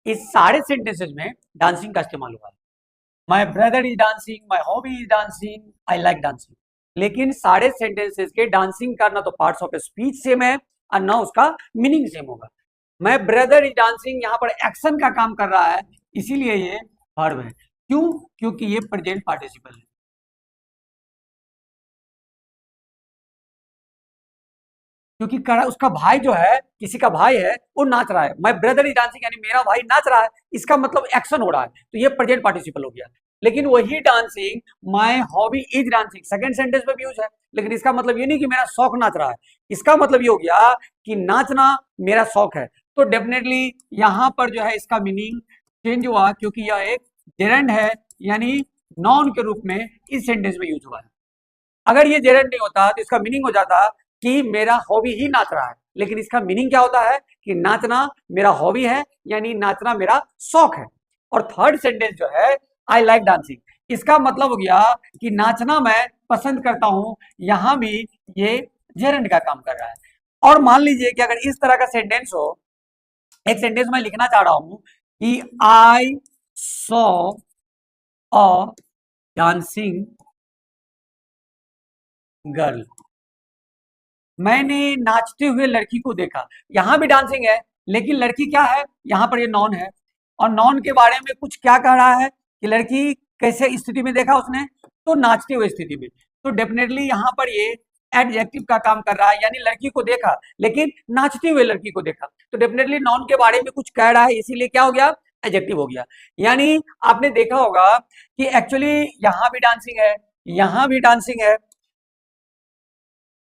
इस सारे सेंटेंसेज में डांसिंग का इस्तेमाल हुआ है। My brother is dancing, my hobby is dancing, I like dancing. लेकिन सारे सेंटेंसेस के डांसिंग का ना तो पार्ट्स ऑफ स्पीच सेम है और ना उसका मीनिंग सेम होगा। माई ब्रदर इज डांसिंग यहाँ पर एक्शन का काम कर रहा है, इसीलिए ये वर्ब है। क्यों? क्योंकि ये प्रेजेंट पार्टिसिपल है। क्योंकि उसका भाई जो है, किसी का भाई है, वो नाच रहा है। माई ब्रदर इज डांसिंग यानी मेरा भाई नाच रहा है, इसका मतलब एक्शन हो रहा है, तो ये प्रेजेंट पार्टिसिपल हो गया। लेकिन वही dancing my hobby is dancing second sentence में भी यूज है, लेकिन इसका मतलब ये नहीं कि मेरा शौक नाच रहा है, इसका मतलब ये हो गया कि नाचना मेरा शौक है। तो डेफिनेटली यहां पर जो है इसका मीनिंग चेंज हुआ, क्योंकि यह एक जेरेंड है, यानी नॉन के रूप में इस सेंटेंस में यूज हुआ है। अगर ये जेरेंड नहीं होता तो इसका मीनिंग हो जाता कि मेरा हॉबी ही नाच रहा है, लेकिन इसका मीनिंग क्या होता है कि नाचना मेरा हॉबी है, यानी नाचना मेरा शौक है। और थर्ड सेंटेंस जो है आई लाइक डांसिंग, इसका मतलब हो गया कि नाचना मैं पसंद करता हूं, यहां भी ये जेरेंड का काम कर रहा है। और मान लीजिए कि अगर इस तरह का सेंटेंस हो, एक सेंटेंस मैं लिखना चाह रहा हूं कि I saw a dancing girl, मैंने नाचते हुए लड़की को देखा। यहां भी डांसिंग है, लेकिन लड़की क्या है, यहां पर ये नॉन है। और नॉन के बारे में कुछ क्या कह रहा है कि लड़की कैसे स्थिति में देखा उसने, तो नाचते हुए स्थिति में। तो डेफिनेटली यहां पर ये एडजेक्टिव का काम कर रहा है, यानी लड़की को देखा, लेकिन नाचते हुए लड़की को देखा, तो डेफिनेटली नॉन के बारे में कुछ कह रहा है, इसीलिए क्या हो गया, एडजेक्टिव हो गया। यानी आपने देखा होगा कि एक्चुअली यहां भी डांसिंग है, यहां भी डांसिंग है,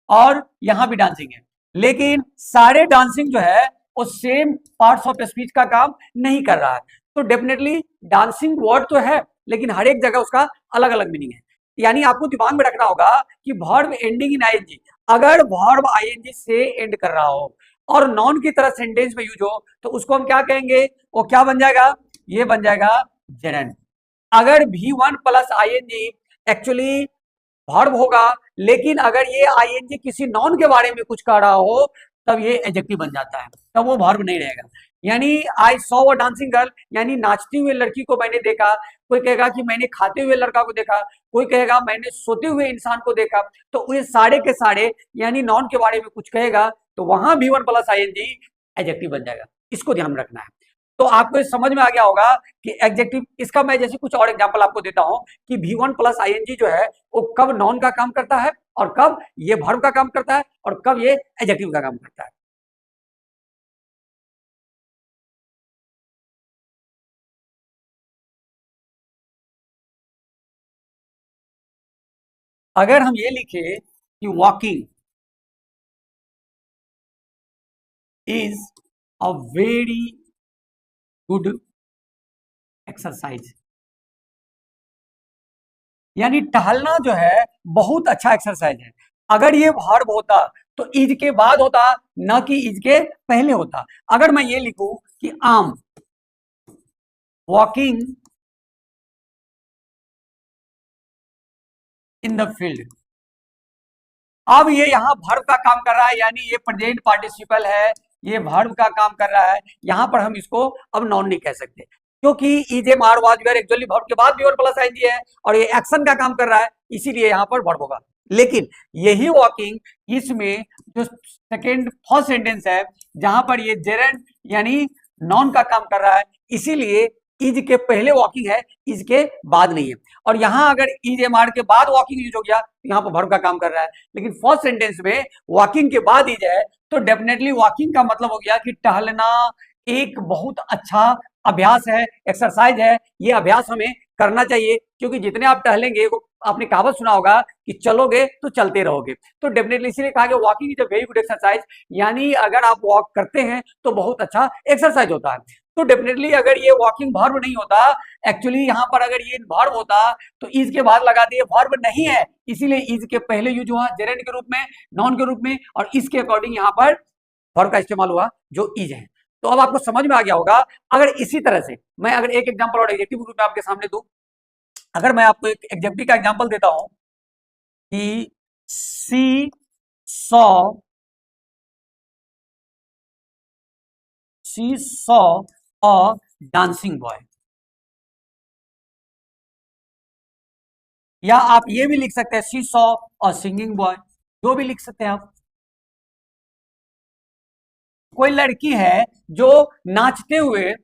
और यहां भी डांसिंग है, लेकिन सारे डांसिंग जो है वो सेम पार्ट्स ऑफ स्पीच का काम नहीं कर रहा है। तो डेफिनेटली डांसिंग वर्ड तो है, लेकिन हर एक जगह उसका अलग अलग मीनिंग है। यानी आपको दिमाग में रखना होगा कि वर्ब एंडिंग इन आईएनजी, अगर वर्ब आईएनजी से एंड कर रहा हो और नॉन की तरह सेंटेंस में यूज हो, तो उसको हम क्या कहेंगे, वो क्या बन जाएगा, ये बन जाएगा जेरेंड। अगर V1 plus ING actually verb होगा, लेकिन अगर ये आईएनजी किसी नॉन के बारे में कुछ कह रहा हो, तब ये एडजेक्टिव बन जाता है, तब वो वर्ब नहीं रहेगा। यानी I saw a dancing girl, यानी नाचती हुई लड़की को मैंने देखा। कोई कहेगा कि मैंने खाते हुए लड़का को देखा, कोई कहेगा मैंने सोते हुए इंसान को देखा। तो ये सारे के सारे यानी नॉन के बारे में कुछ कहेगा, तो वहां V1 प्लस आईएनजी एडजेक्टिव बन जाएगा। इसको ध्यान रखना है। तो आपको ये समझ में आ गया होगा कि एडजेक्टिव, इसका मैं जैसे कुछ और एग्जांपल आपको देता हूं कि V1 प्लस आईएनजी जो है वो कब नॉन का काम करता है और कब ये वर्ब का काम करता है और कब ये एडजेक्टिव का काम करता है। अगर हम ये लिखे कि walking is a very good exercise, यानी टहलना जो है बहुत अच्छा एक्सरसाइज है। अगर ये वर्ब होता तो इज के बाद होता, न कि इज के पहले होता। अगर मैं ये लिखूं कि आम वॉकिंग इन द फील्ड, अब ये यहाँ वर्ब का काम कर रहा है, यानी ये प्रेजेंट पार्टिसिपल है, ये वर्ब का काम कर रहा है। यहाँ पर हम इसको अब नॉन नहीं कह सकते, क्योंकि इजे मार वाज वेयर एक्चुअली वर्ब के बाद भी और प्लस आईएनजी है और ये एक्शन का काम कर रहा है, इसीलिए यहाँ पर वर्ब होगा। लेकिन यही वॉकिंग इसमें जो सेकेंड फर्स्ट सेंटेंस है, जहां पर ये जेरेंड यानी नॉन का काम कर रहा है, इसीलिए इज के पहले वॉकिंग है, इज के बाद नहीं है। और यहां अगर इज एम आर के बाद वॉकिंग यूज हो गया तो यहाँ पर वर्ब का काम कर रहा है। लेकिन फर्स्ट सेंटेंस में वॉकिंग के बाद इज है, तो डेफिनेटली वॉकिंग का मतलब हो गया कि टहलना एक बहुत अच्छा अभ्यास है, एक्सरसाइज है। ये अभ्यास हमें करना चाहिए, क्योंकि जितने आप टहलेंगे, आपने कहावत सुना होगा कि चलोगे तो चलते रहोगे। तो डेफिनेटली इसीलिए कहा गया walking is a very good exercise, यानी अगर आप वॉक करते हैं तो बहुत अच्छा एक्सरसाइज होता है। तो डेफिनेटली अगर ये वॉकिंग वर्ब नहीं होता, एक्चुअली यहाँ पर अगर ये वर्ब होता तो इज के बाद लगा दिए, वर्ब नहीं है, इसीलिए इज के पहले यूज हुआ जेरेंड के रूप में, नॉन के रूप में, और इसके अकॉर्डिंग यहाँ पर वर्ब का इस्तेमाल हुआ जो इज है। तो अब आपको समझ में आ गया होगा। अगर इसी तरह से मैं अगर एक एग्जांपल और एडजेक्टिव रूप में आपके सामने दूं, अगर मैं आपको एक एग्जेक्टिव का एग्जांपल देता हूं कि she saw she saw a dancing boy, या आप ये भी लिख सकते हैं शी सॉ और सिंगिंग बॉय, जो भी लिख सकते हैं आप। कोई लड़की है जो नाचते हुए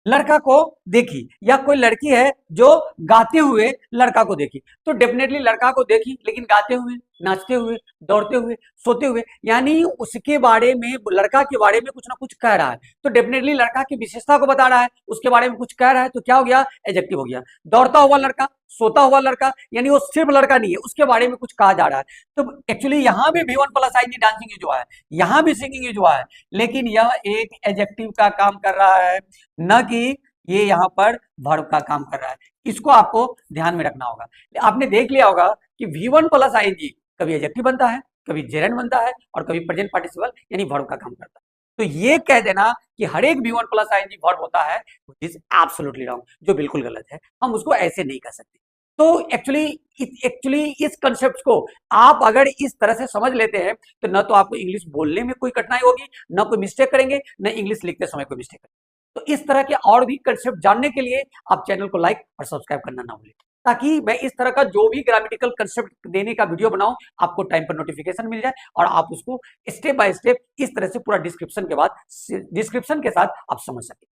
लड़का को देखी, या कोई लड़की है जो गाते हुए लड़का को देखी, तो डेफिनेटली लड़का को देखी लेकिन गाते हुए, नाचते हुए, दौड़ते हुए, सोते हुए, यानी उसके बारे में, लड़का के बारे में कुछ ना कुछ कह रहा है, तो डेफिनेटली लड़का की विशेषता को बता रहा है, उसके बारे में कुछ कह रहा है, तो क्या हो गया, एडजेक्टिव हो गया। दौड़ता हुआ लड़का, सोता हुआ लड़का, यानी वो सिर्फ लड़का नहीं है, उसके बारे में कुछ कहा जा रहा है। तो एक्चुअली यहां भी V1+I डांसिंग यूज हुआ है, यहां भी सिंगिंग यूज हुआ है, लेकिन यह एक एडजेक्टिव का काम कर रहा है, न कि ये यहाँ पर वर्ब का काम कर रहा है। इसको आपको ध्यान में रखना होगा। आपने देख लिया होगा कि V1+ING कभी एडजेक्टिव बनता है, कभी जेरेंड बनता है, और कभी प्रेजेंट पार्टिसिपल यानी वर्ब का काम करता है। तो ये कह देना कि हर एक V1+ING वर्ब होता है, इज एब्सोल्युटली रॉन्ग, जो बिल्कुल गलत है। हम उसको ऐसे नहीं कर सकते। तो एक्चुअली इस कंसेप्ट को आप अगर इस तरह से समझ लेते हैं, तो न तो आपको इंग्लिश बोलने में कोई कठिनाई होगी, न कोई मिस्टेक करेंगे, न इंग्लिश लिखते समय कोई मिस्टेक करेंगे। तो इस तरह के और भी कंसेप्ट जानने के लिए आप चैनल को लाइक और सब्सक्राइब करना ना भूलें, ताकि मैं इस तरह का जो भी ग्रामेटिकल कंसेप्ट देने का वीडियो बनाऊं, आपको टाइम पर नोटिफिकेशन मिल जाए और आप उसको स्टेप बाय स्टेप इस तरह से पूरा डिस्क्रिप्शन के साथ आप समझ सकें।